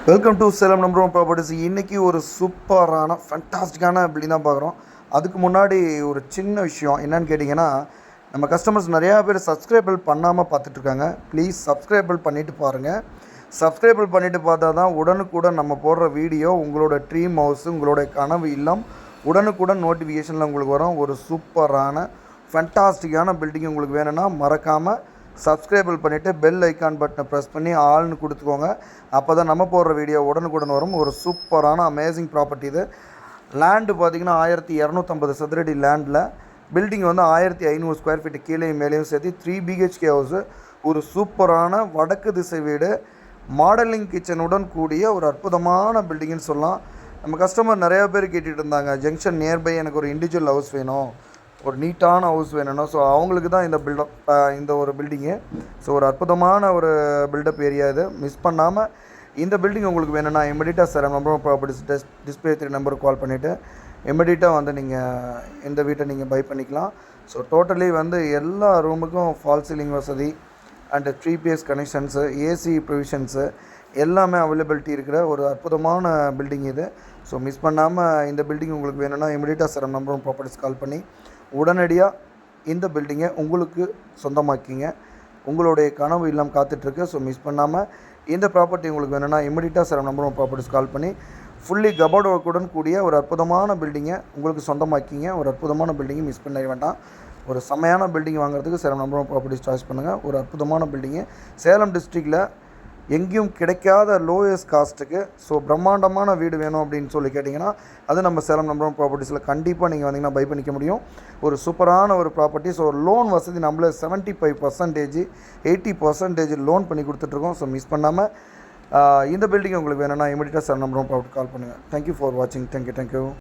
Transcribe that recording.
Welcome to Salem number one properties. இன்றைக்கி ஒரு சூப்பரான ஃபேண்டாஸ்டிக்கான பில்டிங் தான் பார்க்குறோம். அதுக்கு முன்னாடி ஒரு சின்ன விஷயம் என்னன்னு கேட்டிங்கன்னா, நம்ம கஸ்டமர்ஸ் நிறையா பேர் சப்ஸ்கிரைபிள் பண்ணாமல் பார்த்துட்ருக்காங்க. ப்ளீஸ் சப்ஸ்கிரைபிள் பண்ணிவிட்டு பாருங்கள். சப்ஸ்கிரைபிள் பண்ணிவிட்டு பார்த்தா தான் உடனுக்குடன் நம்ம போடுற வீடியோ உங்களோட ட்ரீம் ஹவுஸு, உங்களோட கனவு இல்லம் உடனுக்குடன் நோட்டிஃபிகேஷனில் உங்களுக்கு வரும். ஒரு சூப்பரான ஃபேண்டாஸ்டிக்கான பில்டிங் உங்களுக்கு வேணும்னா மறக்காமல் சப்ஸ்கிரைபிள் பண்ணிவிட்டு பெல் ஐக்கான் பட்டனை ப்ரெஸ் பண்ணி ஆல்னு கொடுத்துக்கோங்க. அப்போ தான் நம்ம போடுற வீடியோ உடனுக்குடன் வரும். ஒரு சூப்பரான அமேசிங் ப்ராப்பர்ட்டி இது. லேண்டு பார்த்திங்கன்னா 1250 சதுரடி லேண்டில் பில்டிங் வந்து 1500 ஸ்கொயர் ஃபீட்டு கீழேயும் மேலேயும் சேர்த்து 3 BHK ஹவுஸு. ஒரு சூப்பரான வடக்கு திசை வீடு, மாடலிங் கிச்சனுடன் கூடிய ஒரு அற்புதமான பில்டிங்னு சொல்லலாம். நம்ம கஸ்டமர் நிறையா பேர் கேட்டுகிட்டு இருந்தாங்க, ஜங்ஷன் நியர்பை எனக்கு ஒரு இண்டிவிஜுவல் ஹவுஸ் வேணும், ஒரு நீட்டான ஹவுஸ் வேணும்னா. ஸோ அவங்களுக்கு தான் இந்த ஒரு பில்டிங்கு. ஸோ ஒரு அற்புதமான ஒரு பில்டப் ஏரியா இது. மிஸ் பண்ணாமல் இந்த பில்டிங் உங்களுக்கு வேணும்னா இமிடியட்டாக சேலம் நம்பர் ப்ராப்பர்ட்டிஸ் டிஸ்பிளே 3 நம்பருக்கு கால் பண்ணிவிட்டு இமிடியட்டாக வந்து நீங்கள் இந்த வீட்டை நீங்கள் பை பண்ணிக்கலாம். ஸோ டோட்டலி வந்து எல்லா ரூமுக்கும் ஃபால் சீலிங் வசதி and 3PS connections, AC provisions எல்லாமே அவைலபிலிட்டி இருக்கிற ஒரு அற்புதமான பில்டிங் இது. ஸோ மிஸ் பண்ணாமல் இந்த பில்டிங் உங்களுக்கு வேணும்னா இமிடியட்டாக சேலம் நம்பர் ப்ராப்பர்ட்டிஸ் கால் பண்ணி உடனடியாக இந்த பில்டிங்கை உங்களுக்கு சொந்தமாக்கிங்க. உங்களுடைய கனவு இல்லம் காத்துட்ருக்கு. ஸோ மிஸ் பண்ணாமல் இந்த ப்ராப்பர்ட்டி உங்களுக்கு வேணும்னா இமிடியட்டாக சேலம் நம்பர் ப்ராப்பர்ட்டிஸ் கால் பண்ணி ஃபுல்லி கபோர்ட் ஒர்க்குடன் கூடிய ஒரு அற்புதமான பில்டிங்கை உங்களுக்கு சொந்தமாக்கிங்க. ஒரு அற்புதமான பில்டிங்கை மிஸ் பண்ண வேண்டாம். ஒரு செம்மையான பில்டிங் வாங்குறதுக்கு சேலம் நம்பர் ப்ராப்பர்ட்டிஸ் சாய்ஸ் பண்ணுங்கள். ஒரு அற்புதமான பில்டிங்கு சேலம் டிஸ்ட்ரிக்டில் எங்கேயும் கிடைக்காத லோயஸ்ட் காஸ்ட்டுக்கு. ஸோ பிரம்மாண்டமான வீடு வேணும் அப்படின்னு சொல்லி கேட்டிங்கன்னா அது நம்ம சேலம் நம்பர் ப்ராப்பர்ட்டிஸில் கண்டிப்பாக நீங்கள் வந்தீங்கன்னா பை பண்ணிக்க முடியும். ஒரு சூப்பரான ஒரு ப்ராப்பர்ட்டி. ஸோ லோன் வசதி நம்மளே 75%, 80% லோன் பண்ணி கொடுத்துட்ருக்கோம். ஸோ மிஸ் பண்ணாமல் இந்த பில்டிங் உங்களுக்கு வேணும்னா இமிடியட்டாக சேலம் நம்பர் ப்ராப்பர்ட்டி கால் பண்ணுங்கள். தேங்க்யூ ஃபார் வாட்சிங். தேங்க்யூ.